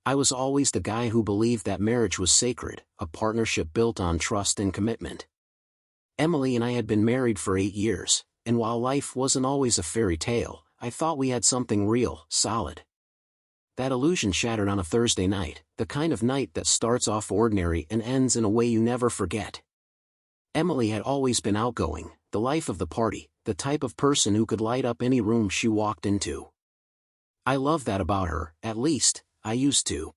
I was always the guy who believed that marriage was sacred, a partnership built on trust and commitment. Emily and I had been married for 8 years, and while life wasn't always a fairy tale, I thought we had something real, solid. That illusion shattered on a Thursday night, the kind of night that starts off ordinary and ends in a way you never forget. Emily had always been outgoing, the life of the party, the type of person who could light up any room she walked into. I loved that about her, at least, I used to.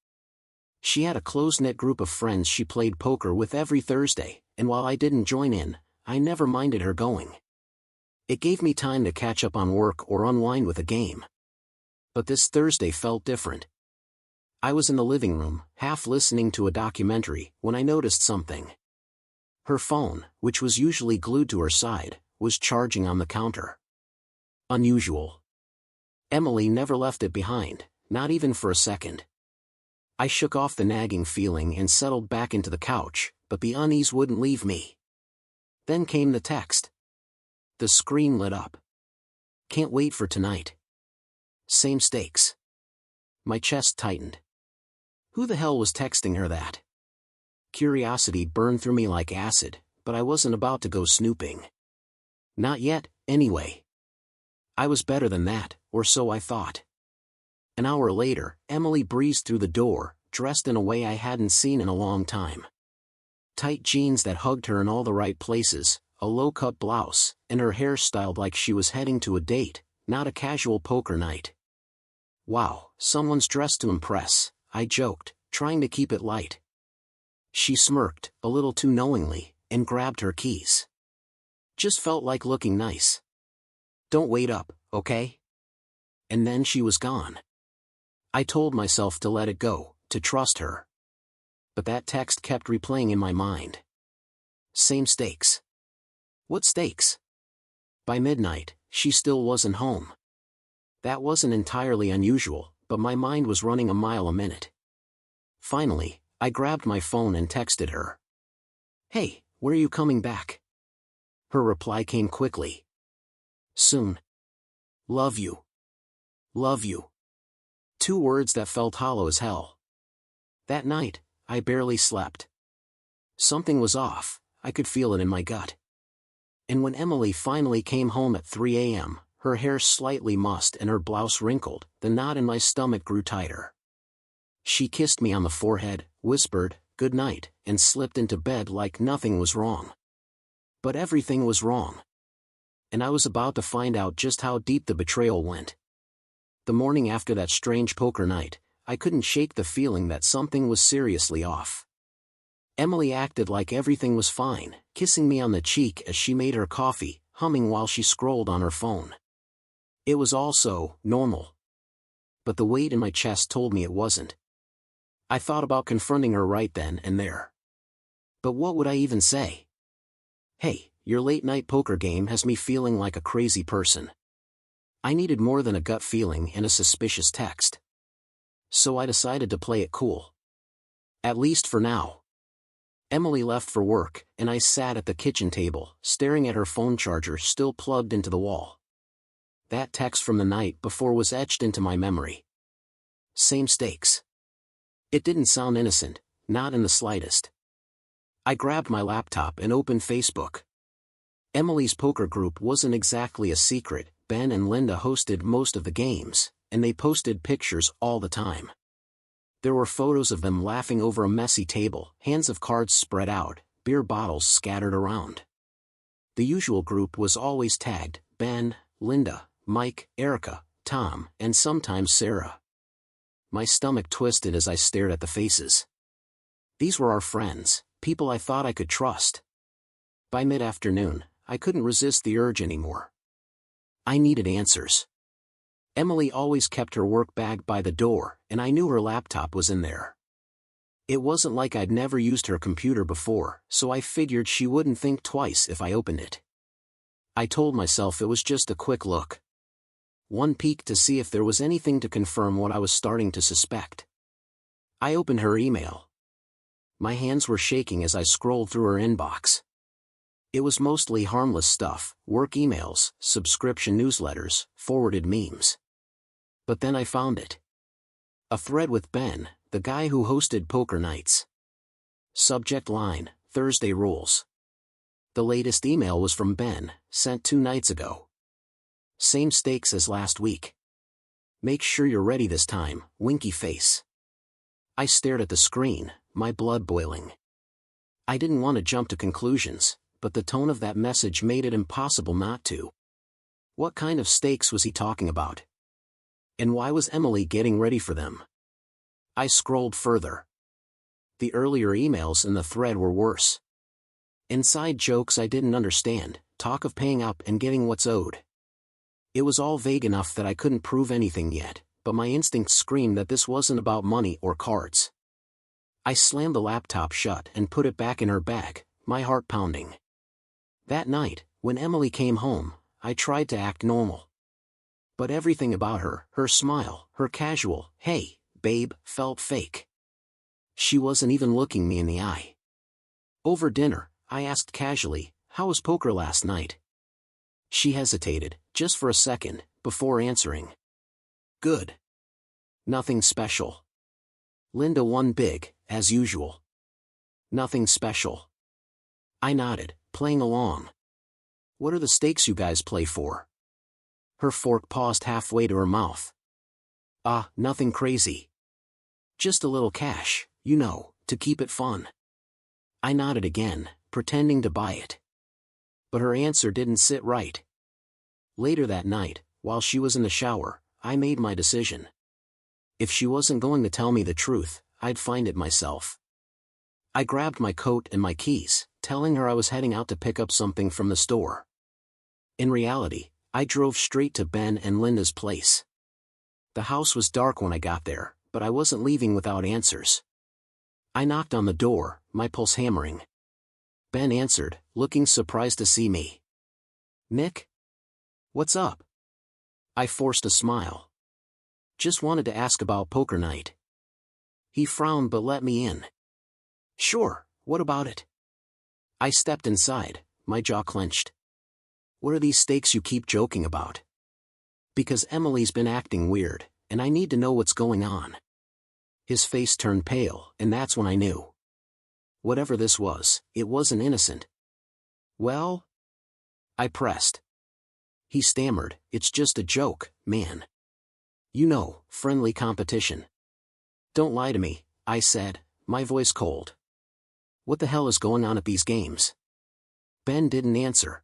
She had a close-knit group of friends she played poker with every Thursday, and while I didn't join in, I never minded her going. It gave me time to catch up on work or unwind with a game. But this Thursday felt different. I was in the living room, half listening to a documentary, when I noticed something. Her phone, which was usually glued to her side, was charging on the counter. Unusual. Emily never left it behind, not even for a second. I shook off the nagging feeling and settled back into the couch, but the unease wouldn't leave me. Then came the text. The screen lit up. Can't wait for tonight. Same stakes. My chest tightened. Who the hell was texting her that? Curiosity burned through me like acid, but I wasn't about to go snooping. Not yet, anyway. I was better than that, or so I thought. An hour later, Emily breezed through the door, dressed in a way I hadn't seen in a long time. Tight jeans that hugged her in all the right places, a low-cut blouse, and her hair styled like she was heading to a date, not a casual poker night. Wow, someone's dressed to impress, I joked, trying to keep it light. She smirked, a little too knowingly, and grabbed her keys. Just felt like looking nice. Don't wait up, okay? And then she was gone. I told myself to let it go, to trust her. But that text kept replaying in my mind. Same stakes. What stakes? By midnight, she still wasn't home. That wasn't entirely unusual, but my mind was running a mile a minute. Finally, I grabbed my phone and texted her. Hey, where are you coming back? Her reply came quickly. Soon. Love you. Love you. 2 words that felt hollow as hell. That night, I barely slept. Something was off, I could feel it in my gut. And when Emily finally came home at 3 a.m., her hair slightly mussed and her blouse wrinkled, the knot in my stomach grew tighter. She kissed me on the forehead, whispered, "Good night," and slipped into bed like nothing was wrong. But everything was wrong. And I was about to find out just how deep the betrayal went. The morning after that strange poker night, I couldn't shake the feeling that something was seriously off. Emily acted like everything was fine, kissing me on the cheek as she made her coffee, humming while she scrolled on her phone. It was all so normal. But the weight in my chest told me it wasn't. I thought about confronting her right then and there. But what would I even say? Hey, your late-night poker game has me feeling like a crazy person. I needed more than a gut feeling and a suspicious text. So I decided to play it cool. At least for now. Emily left for work, and I sat at the kitchen table, staring at her phone charger still plugged into the wall. That text from the night before was etched into my memory. Same stakes. It didn't sound innocent, not in the slightest. I grabbed my laptop and opened Facebook. Emily's poker group wasn't exactly a secret. Ben and Linda hosted most of the games, and they posted pictures all the time. There were photos of them laughing over a messy table, hands of cards spread out, beer bottles scattered around. The usual group was always tagged: Ben, Linda, Mike, Erica, Tom, and sometimes Sarah. My stomach twisted as I stared at the faces. These were our friends, people I thought I could trust. By mid-afternoon, I couldn't resist the urge anymore. I needed answers. Emily always kept her work bag by the door, and I knew her laptop was in there. It wasn't like I'd never used her computer before, so I figured she wouldn't think twice if I opened it. I told myself it was just a quick look. One peek to see if there was anything to confirm what I was starting to suspect. I opened her email. My hands were shaking as I scrolled through her inbox. It was mostly harmless stuff: work emails, subscription newsletters, forwarded memes. But then I found it. A thread with Ben, the guy who hosted poker nights. Subject line, Thursday rules. The latest email was from Ben, sent 2 nights ago. Same stakes as last week. Make sure you're ready this time, winky face. I stared at the screen, my blood boiling. I didn't want to jump to conclusions, but the tone of that message made it impossible not to. What kind of stakes was he talking about? And why was Emily getting ready for them? I scrolled further. The earlier emails in the thread were worse. Inside jokes I didn't understand, talk of paying up and getting what's owed. It was all vague enough that I couldn't prove anything yet, but my instincts screamed that this wasn't about money or cards. I slammed the laptop shut and put it back in her bag, my heart pounding. That night, when Emily came home, I tried to act normal. But everything about her, her smile, her casual, "Hey, babe," felt fake. She wasn't even looking me in the eye. Over dinner, I asked casually, "How was poker last night?" She hesitated, just for a second, before answering. "Good. Nothing special. Linda won big, as usual." "Nothing special." I nodded, playing along. "What are the stakes you guys play for?" Her fork paused halfway to her mouth. Nothing crazy. Just a little cash, you know, to keep it fun." I nodded again, pretending to buy it. But her answer didn't sit right. Later that night, while she was in the shower, I made my decision. If she wasn't going to tell me the truth, I'd find it myself. I grabbed my coat and my keys, telling her I was heading out to pick up something from the store. In reality, I drove straight to Ben and Linda's place. The house was dark when I got there, but I wasn't leaving without answers. I knocked on the door, my pulse hammering. Ben answered, looking surprised to see me. "Nick? What's up?" I forced a smile. "Just wanted to ask about poker night." He frowned but let me in. "Sure, what about it?" I stepped inside, my jaw clenched. "What are these stakes you keep joking about?" "Because Emily's been acting weird, and I need to know what's going on." His face turned pale, and that's when I knew. Whatever this was, it wasn't innocent. "Well?" I pressed. He stammered, "It's just a joke, man. You know, friendly competition." "Don't lie to me," I said, my voice cold. "What the hell is going on at these games?" Ben didn't answer.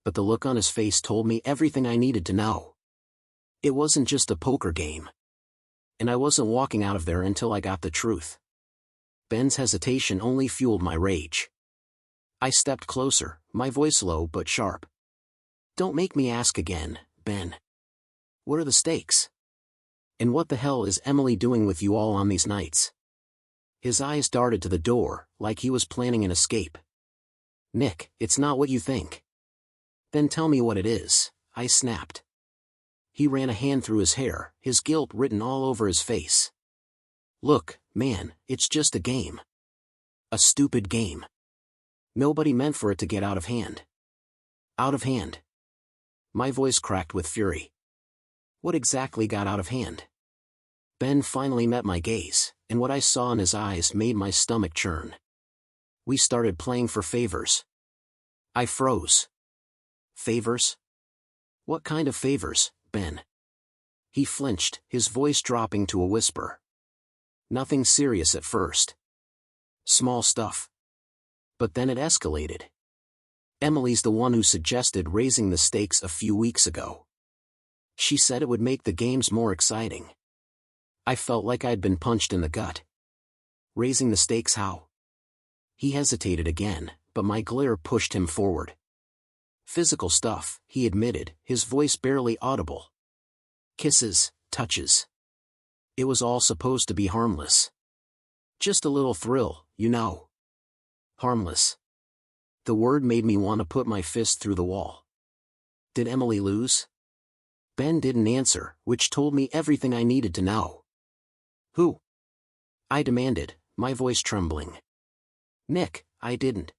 But the look on his face told me everything I needed to know. It wasn't just a poker game. And I wasn't walking out of there until I got the truth. Ben's hesitation only fueled my rage. I stepped closer, my voice low but sharp. "Don't make me ask again, Ben. What are the stakes? And what the hell is Emily doing with you all on these nights?" His eyes darted to the door, like he was planning an escape. "Nick, it's not what you think." "Then tell me what it is," I snapped. He ran a hand through his hair, his guilt written all over his face. "Look, man, it's just a game. A stupid game. Nobody meant for it to get out of hand." "Out of hand?" My voice cracked with fury. "What exactly got out of hand?" Ben finally met my gaze, and what I saw in his eyes made my stomach churn. "We started playing for favors." I froze. "Favors? What kind of favors, Ben?" He flinched, his voice dropping to a whisper. "Nothing serious at first. Small stuff. But then it escalated. Emily's the one who suggested raising the stakes a few weeks ago. She said it would make the games more exciting." I felt like I'd been punched in the gut. "Raising the stakes how?" He hesitated again, but my glare pushed him forward. "Physical stuff," he admitted, his voice barely audible. "Kisses, touches. It was all supposed to be harmless. Just a little thrill, you know." Harmless. The word made me want to put my fist through the wall. "Did Emily lose?" Ben didn't answer, which told me everything I needed to know. "Who?" I demanded, my voice trembling. "Nick, I didn't."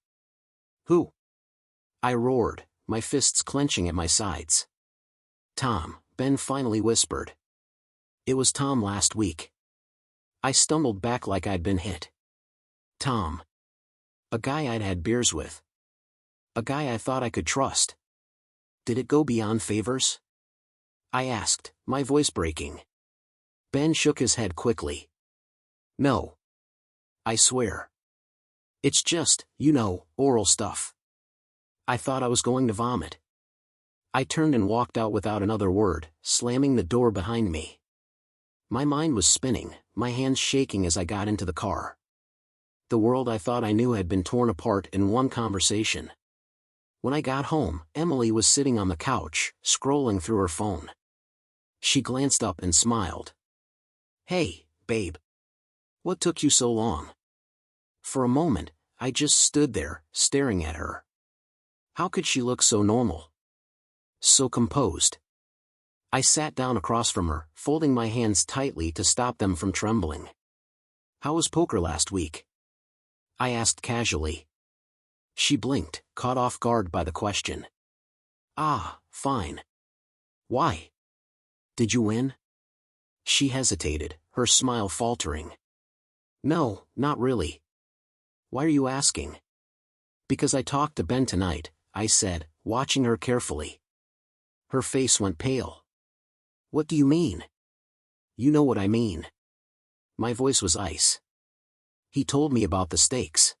"Who?" I roared, my fists clenching at my sides. "Tom," Ben finally whispered. "It was Tom last week." I stumbled back like I'd been hit. Tom. A guy I'd had beers with. A guy I thought I could trust. Did it go beyond favors? I asked, my voice breaking. Ben shook his head quickly. No. I swear. It's just, oral stuff. I thought I was going to vomit. I turned and walked out without another word, slamming the door behind me. My mind was spinning, my hands shaking as I got into the car. The world I thought I knew had been torn apart in one conversation. When I got home, Emily was sitting on the couch, scrolling through her phone. She glanced up and smiled. Hey, babe. What took you so long? For a moment, I just stood there, staring at her. How could she look so normal? So composed. I sat down across from her, folding my hands tightly to stop them from trembling. How was poker last week? I asked casually. She blinked, caught off guard by the question. Ah, fine. Why? Did you win? She hesitated, her smile faltering. No, not really. Why are you asking? Because I talked to Ben tonight, I said, watching her carefully. Her face went pale. What do you mean? You know what I mean. My voice was ice. He told me about the stakes.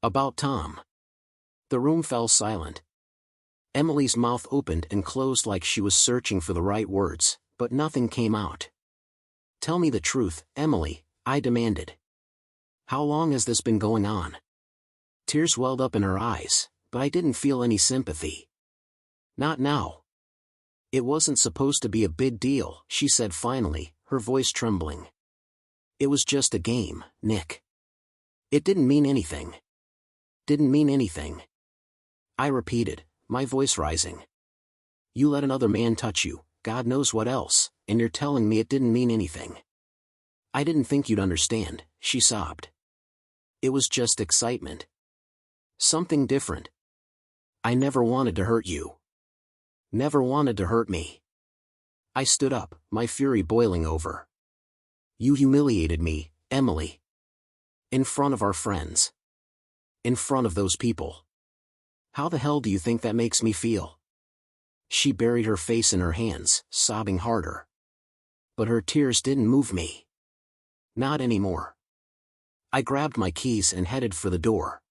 About Tom. The room fell silent. Emily's mouth opened and closed like she was searching for the right words, but nothing came out. Tell me the truth, Emily, I demanded. How long has this been going on? Tears welled up in her eyes, but I didn't feel any sympathy. Not now. It wasn't supposed to be a big deal, she said finally, her voice trembling. It was just a game, Nick. It didn't mean anything. Didn't mean anything. I repeated, my voice rising. You let another man touch you, God knows what else, and you're telling me it didn't mean anything. I didn't think you'd understand, she sobbed. It was just excitement. Something different. I never wanted to hurt you. Never wanted to hurt me. I stood up, my fury boiling over. You humiliated me, Emily. In front of our friends. In front of those people. How the hell do you think that makes me feel? She buried her face in her hands, sobbing harder. But her tears didn't move me. Not anymore. I grabbed my keys and headed for the door.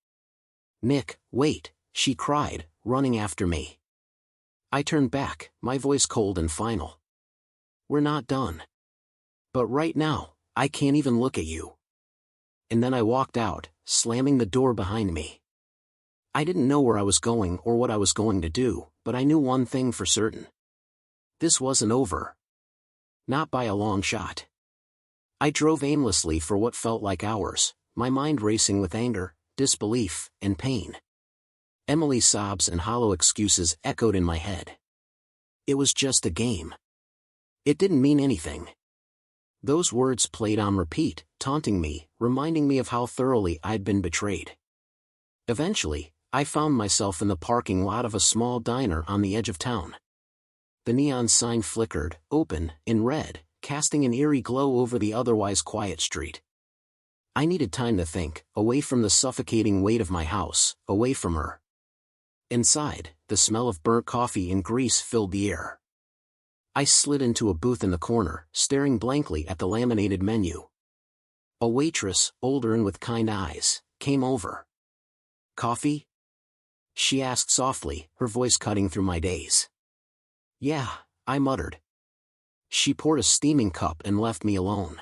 Nick, wait, she cried, running after me. I turned back, my voice cold and final. We're not done. But right now, I can't even look at you. And then I walked out, slamming the door behind me. I didn't know where I was going or what I was going to do, but I knew one thing for certain. This wasn't over. Not by a long shot. I drove aimlessly for what felt like hours, my mind racing with anger, disbelief, and pain. Emily's sobs and hollow excuses echoed in my head. It was just a game. It didn't mean anything. Those words played on repeat, taunting me, reminding me of how thoroughly I'd been betrayed. Eventually, I found myself in the parking lot of a small diner on the edge of town. The neon sign flickered, open, in red, casting an eerie glow over the otherwise quiet street. I needed time to think, away from the suffocating weight of my house, away from her. Inside, the smell of burnt coffee and grease filled the air. I slid into a booth in the corner, staring blankly at the laminated menu. A waitress, older and with kind eyes, came over. Coffee? She asked softly, her voice cutting through my daze. Yeah, I muttered. She poured a steaming cup and left me alone.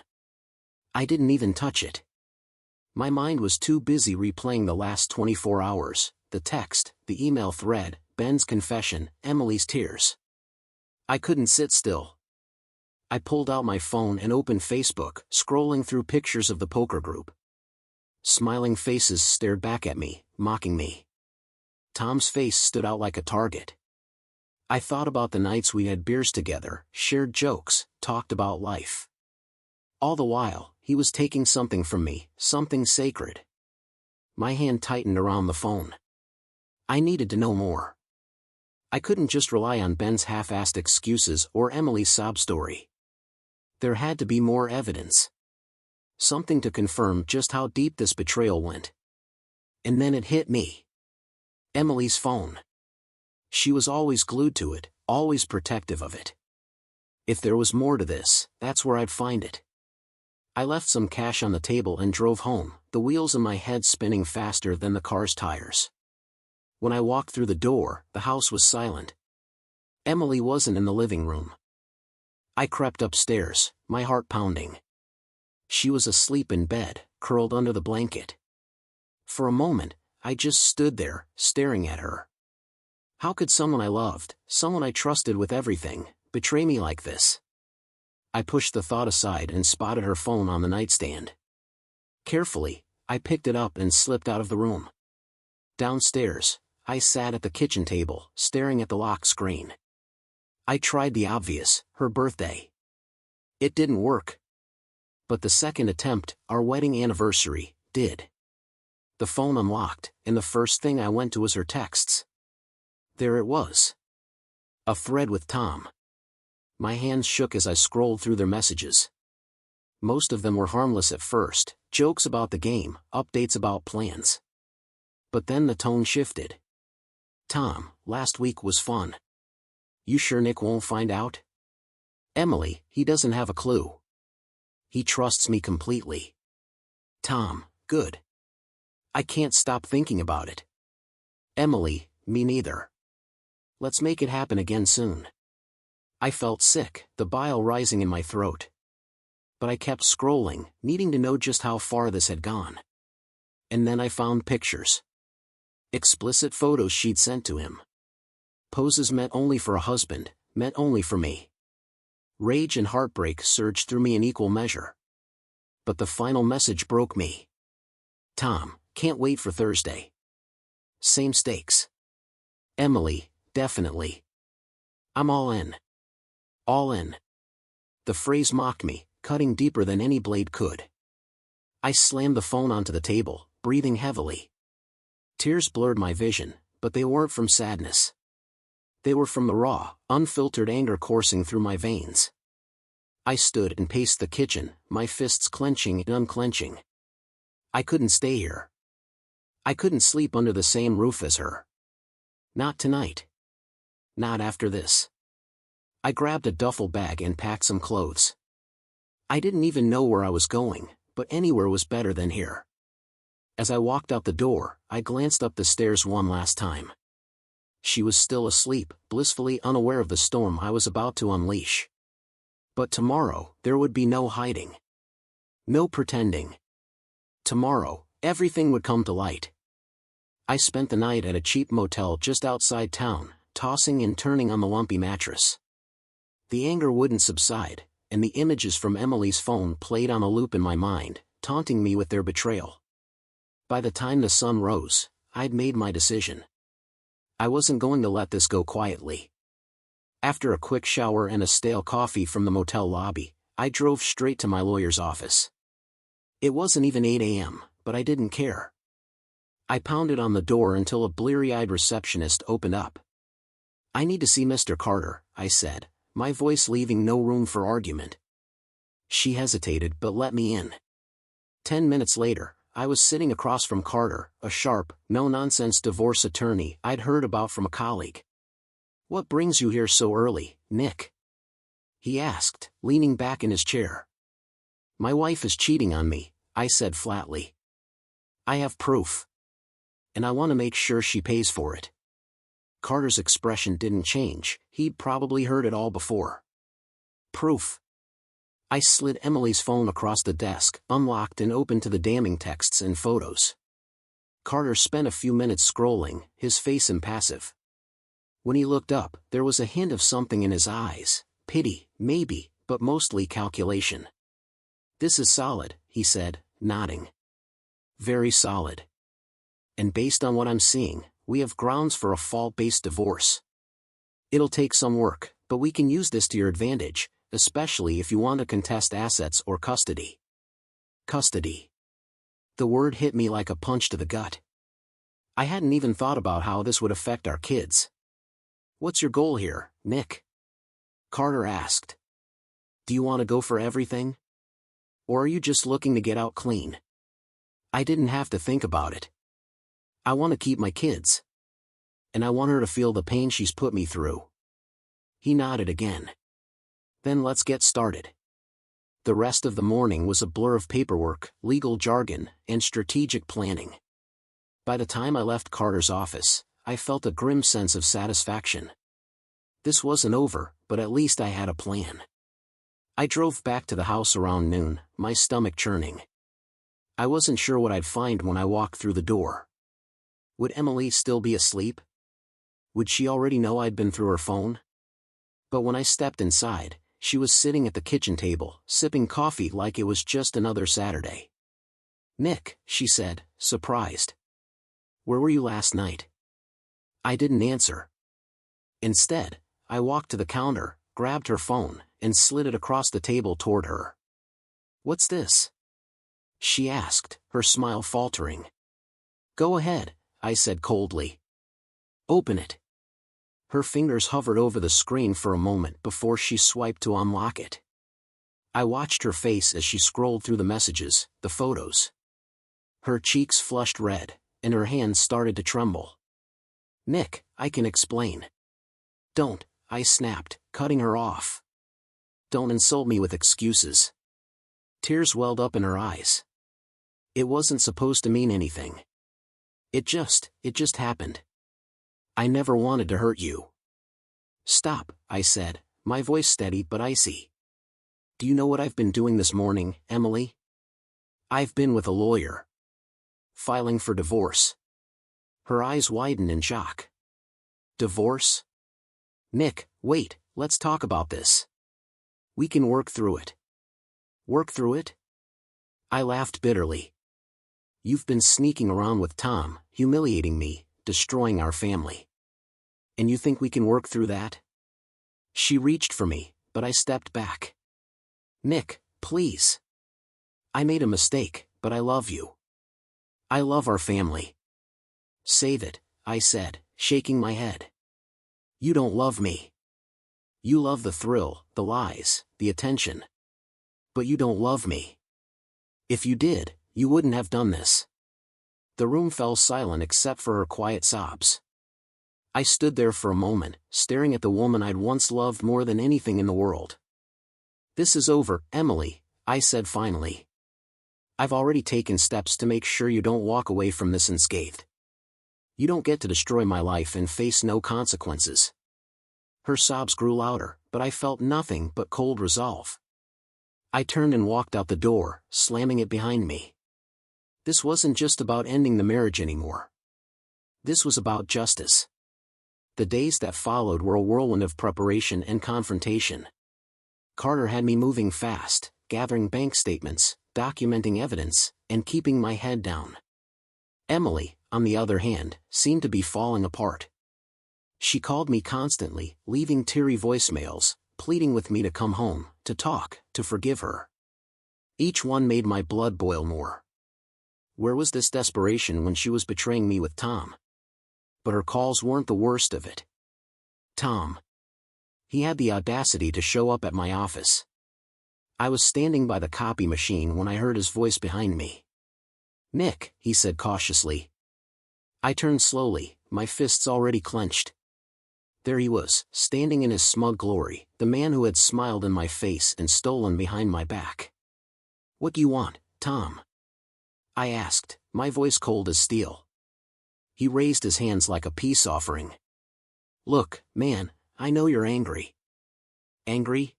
I didn't even touch it. My mind was too busy replaying the last 24 hours, the text, the email thread, Ben's confession, Emily's tears. I couldn't sit still. I pulled out my phone and opened Facebook, scrolling through pictures of the poker group. Smiling faces stared back at me, mocking me. Tom's face stood out like a target. I thought about the nights we had beers together, shared jokes, talked about life. All the while, he was taking something from me, something sacred. My hand tightened around the phone. I needed to know more. I couldn't just rely on Ben's half-assed excuses or Emily's sob story. There had to be more evidence. something to confirm just how deep this betrayal went. And then it hit me. Emily's phone. She was always glued to it, always protective of it. If there was more to this, that's where I'd find it. I left some cash on the table and drove home, the wheels in my head spinning faster than the car's tires. When I walked through the door, the house was silent. Emily wasn't in the living room. I crept upstairs, my heart pounding. She was asleep in bed, curled under the blanket. For a moment, I just stood there, staring at her. How could someone I loved, someone I trusted with everything, betray me like this? I pushed the thought aside and spotted her phone on the nightstand. Carefully, I picked it up and slipped out of the room. Downstairs, I sat at the kitchen table, staring at the lock screen. I tried the obvious, her birthday. It didn't work. But the second attempt, our wedding anniversary, did. The phone unlocked, and the first thing I went to was her texts. There it was. A thread with Tom. My hands shook as I scrolled through their messages. Most of them were harmless at first, jokes about the game, updates about plans. But then the tone shifted. Tom, last week was fun. You sure Nick won't find out? Emily, he doesn't have a clue. He trusts me completely. Tom, good. I can't stop thinking about it. Emily, me neither. Let's make it happen again soon. I felt sick, the bile rising in my throat. But I kept scrolling, needing to know just how far this had gone. And then I found pictures. Explicit photos she'd sent to him. Poses meant only for a husband, meant only for me. Rage and heartbreak surged through me in equal measure. But the final message broke me. Tom, can't wait for Thursday. Same stakes. Emily, definitely. I'm all in. All in. The phrase mocked me, cutting deeper than any blade could. I slammed the phone onto the table, breathing heavily. Tears blurred my vision, but they weren't from sadness. They were from the raw, unfiltered anger coursing through my veins. I stood and paced the kitchen, my fists clenching and unclenching. I couldn't stay here. I couldn't sleep under the same roof as her. Not tonight. Not after this. I grabbed a duffel bag and packed some clothes. I didn't even know where I was going, but anywhere was better than here. As I walked out the door, I glanced up the stairs one last time. She was still asleep, blissfully unaware of the storm I was about to unleash. But tomorrow, there would be no hiding. No pretending. Tomorrow, everything would come to light. I spent the night at a cheap motel just outside town, tossing and turning on the lumpy mattress. The anger wouldn't subside, and the images from Emily's phone played on a loop in my mind, taunting me with their betrayal. By the time the sun rose, I'd made my decision. I wasn't going to let this go quietly. After a quick shower and a stale coffee from the motel lobby, I drove straight to my lawyer's office. It wasn't even 8 a.m., but I didn't care. I pounded on the door until a bleary-eyed receptionist opened up. I need to see Mr. Carter, I said, my voice leaving no room for argument. She hesitated but let me in. 10 minutes later, I was sitting across from Carter, a sharp, no-nonsense divorce attorney I'd heard about from a colleague. "What brings you here so early, Nick?" he asked, leaning back in his chair. "My wife is cheating on me," I said flatly. "I have proof. And I want to make sure she pays for it." Carter's expression didn't change, he'd probably heard it all before. "Proof?" I slid Emily's phone across the desk, unlocked and opened to the damning texts and photos. Carter spent a few minutes scrolling, his face impassive. When he looked up, there was a hint of something in his eyes, pity, maybe, but mostly calculation. "This is solid," he said, nodding. "Very solid. And based on what I'm seeing, we have grounds for a fault-based divorce. It'll take some work, but we can use this to your advantage, especially if you want to contest assets or custody." Custody. The word hit me like a punch to the gut. I hadn't even thought about how this would affect our kids. "What's your goal here, Nick?" Carter asked. "Do you want to go for everything? Or are you just looking to get out clean? I didn't have to think about it. I want to keep my kids. And I want her to feel the pain she's put me through. He nodded again. Then let's get started. The rest of the morning was a blur of paperwork, legal jargon, and strategic planning. By the time I left Carter's office, I felt a grim sense of satisfaction. This wasn't over, but at least I had a plan. I drove back to the house around noon, my stomach churning. I wasn't sure what I'd find when I walked through the door. Would Emily still be asleep? Would she already know I'd been through her phone? But when I stepped inside, she was sitting at the kitchen table, sipping coffee like it was just another Saturday. "Nick," she said, surprised. "Where were you last night?" I didn't answer. Instead, I walked to the counter, grabbed her phone, and slid it across the table toward her. "What's this?" she asked, her smile faltering. "Go ahead," I said coldly. "Open it." Her fingers hovered over the screen for a moment before she swiped to unlock it. I watched her face as she scrolled through the messages, the photos. Her cheeks flushed red, and her hands started to tremble. "Nick, I can explain." "Don't," I snapped, cutting her off. "Don't insult me with excuses." Tears welled up in her eyes. "It wasn't supposed to mean anything. It just happened. I never wanted to hurt you." "Stop," I said, my voice steady but icy. "Do you know what I've been doing this morning, Emily? I've been with a lawyer. Filing for divorce." Her eyes widened in shock. "Divorce?" "Nick, wait, let's talk about this. We can work through it." "Work through it?" I laughed bitterly. "You've been sneaking around with Tom, humiliating me, destroying our family. And you think we can work through that?" She reached for me, but I stepped back. "Nick, please. I made a mistake, but I love you. I love our family." "Save it," I said, shaking my head. "You don't love me. You love the thrill, the lies, the attention. But you don't love me. If you did, you wouldn't have done this." The room fell silent except for her quiet sobs. I stood there for a moment, staring at the woman I'd once loved more than anything in the world. "This is over, Emily," I said finally. "I've already taken steps to make sure you don't walk away from this unscathed. You don't get to destroy my life and face no consequences." Her sobs grew louder, but I felt nothing but cold resolve. I turned and walked out the door, slamming it behind me. This wasn't just about ending the marriage anymore. This was about justice. The days that followed were a whirlwind of preparation and confrontation. Carter had me moving fast, gathering bank statements, documenting evidence, and keeping my head down. Emily, on the other hand, seemed to be falling apart. She called me constantly, leaving teary voicemails, pleading with me to come home, to talk, to forgive her. Each one made my blood boil more. Where was this desperation when she was betraying me with Tom? But her calls weren't the worst of it. Tom. He had the audacity to show up at my office. I was standing by the copy machine when I heard his voice behind me. "Nick," he said cautiously. I turned slowly, my fists already clenched. There he was, standing in his smug glory, the man who had smiled in my face and stolen behind my back. "What do you want, Tom?" I asked, my voice cold as steel. He raised his hands like a peace offering. "Look, man, I know you're angry." "Angry?"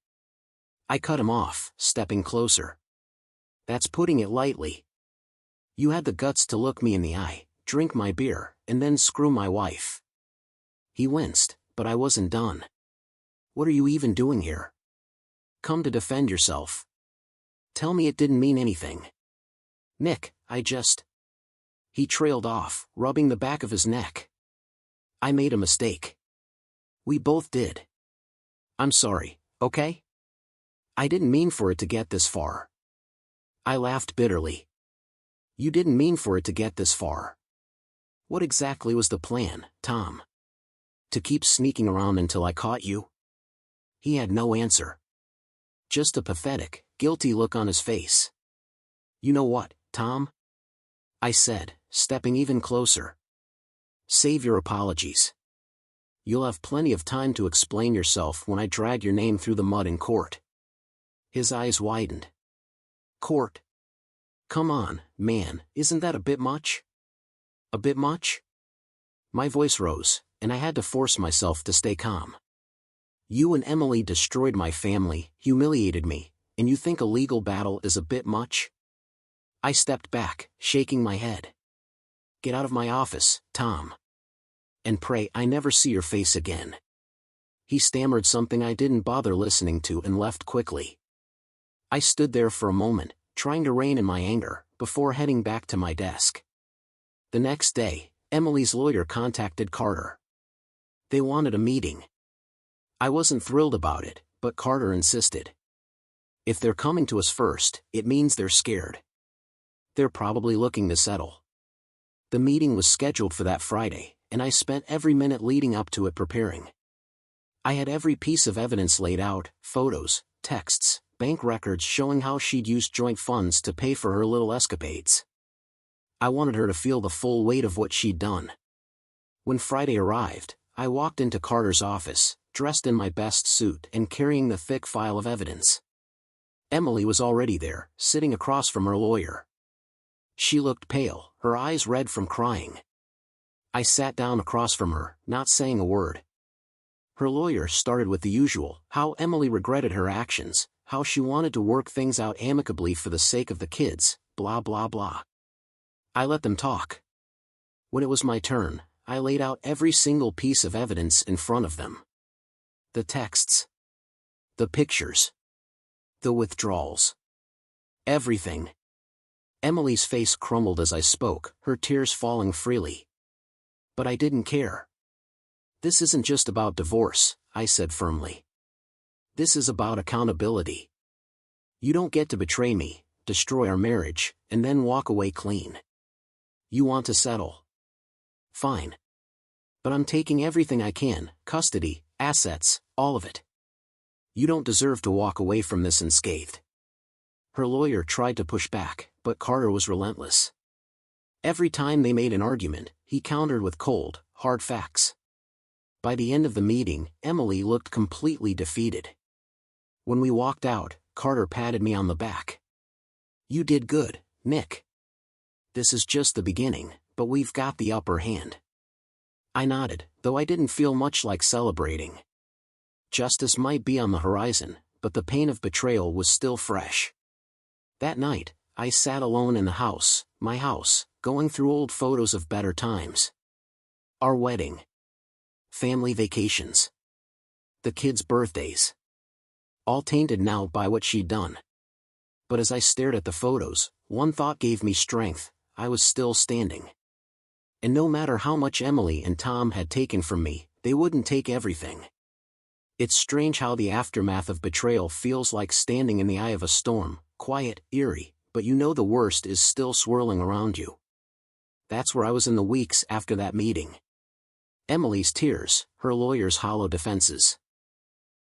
I cut him off, stepping closer. "That's putting it lightly. You had the guts to look me in the eye, drink my beer, and then screw my wife." He winced, but I wasn't done. "What are you even doing here? Come to defend yourself. Tell me it didn't mean anything." "Nick, He trailed off, rubbing the back of his neck. "I made a mistake. We both did. I'm sorry, okay? I didn't mean for it to get this far." I laughed bitterly. "You didn't mean for it to get this far. What exactly was the plan, Tom? To keep sneaking around until I caught you?" He had no answer. Just a pathetic, guilty look on his face. You know what, Tom? I said, stepping even closer. Save your apologies. You'll have plenty of time to explain yourself when I drag your name through the mud in court. His eyes widened. Court? Come on, man, isn't that a bit much? A bit much? My voice rose, and I had to force myself to stay calm. You and Emily destroyed my family, humiliated me, and you think a legal battle is a bit much? I stepped back, shaking my head. Get out of my office, Tom. And pray I never see your face again. He stammered something I didn't bother listening to and left quickly. I stood there for a moment, trying to rein in my anger, before heading back to my desk. The next day, Emily's lawyer contacted Carter. They wanted a meeting. I wasn't thrilled about it, but Carter insisted. If they're coming to us first, it means they're scared. They're probably looking to settle. The meeting was scheduled for that Friday, and I spent every minute leading up to it preparing. I had every piece of evidence laid out, photos, texts, bank records showing how she'd used joint funds to pay for her little escapades. I wanted her to feel the full weight of what she'd done. When Friday arrived, I walked into Carter's office, dressed in my best suit and carrying the thick file of evidence. Emily was already there, sitting across from her lawyer. She looked pale, her eyes red from crying. I sat down across from her, not saying a word. Her lawyer started with the usual, how Emily regretted her actions, how she wanted to work things out amicably for the sake of the kids, blah blah blah. I let them talk. When it was my turn, I laid out every single piece of evidence in front of them. The texts. The pictures. The withdrawals. Everything. Emily's face crumbled as I spoke, her tears falling freely. But I didn't care. This isn't just about divorce, I said firmly. This is about accountability. You don't get to betray me, destroy our marriage, and then walk away clean. You want to settle? Fine. But I'm taking everything I can, custody, assets, all of it. You don't deserve to walk away from this unscathed. Her lawyer tried to push back, but Carter was relentless. Every time they made an argument, he countered with cold, hard facts. By the end of the meeting, Emily looked completely defeated. When we walked out, Carter patted me on the back. You did good, Nick. This is just the beginning, but we've got the upper hand. I nodded, though I didn't feel much like celebrating. Justice might be on the horizon, but the pain of betrayal was still fresh. That night, I sat alone in the house, my house, going through old photos of better times. Our wedding. Family vacations. The kids' birthdays. All tainted now by what she'd done. But as I stared at the photos, one thought gave me strength: I was still standing. And no matter how much Emily and Tom had taken from me, they wouldn't take everything. It's strange how the aftermath of betrayal feels like standing in the eye of a storm, quiet, eerie, but you know the worst is still swirling around you. That's where I was in the weeks after that meeting. Emily's tears, her lawyer's hollow defenses.